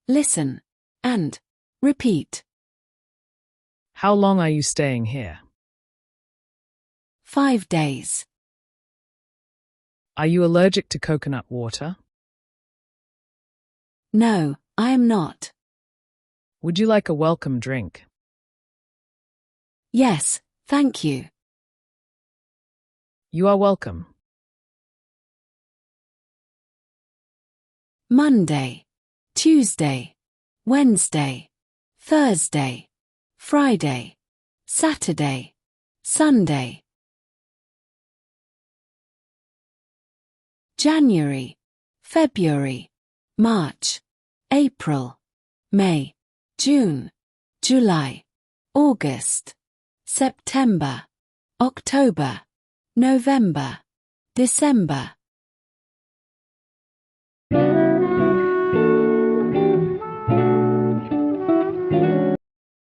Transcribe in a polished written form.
listen, and repeat. How long are you staying here? 5 days. Are you allergic to coconut water? No, I am not. Would you like a welcome drink? Yes, thank you. You are welcome. Monday, Tuesday, Wednesday, Thursday, Friday, Saturday, Sunday. January, February, March, April, May, June, July, August, September, October, November, December.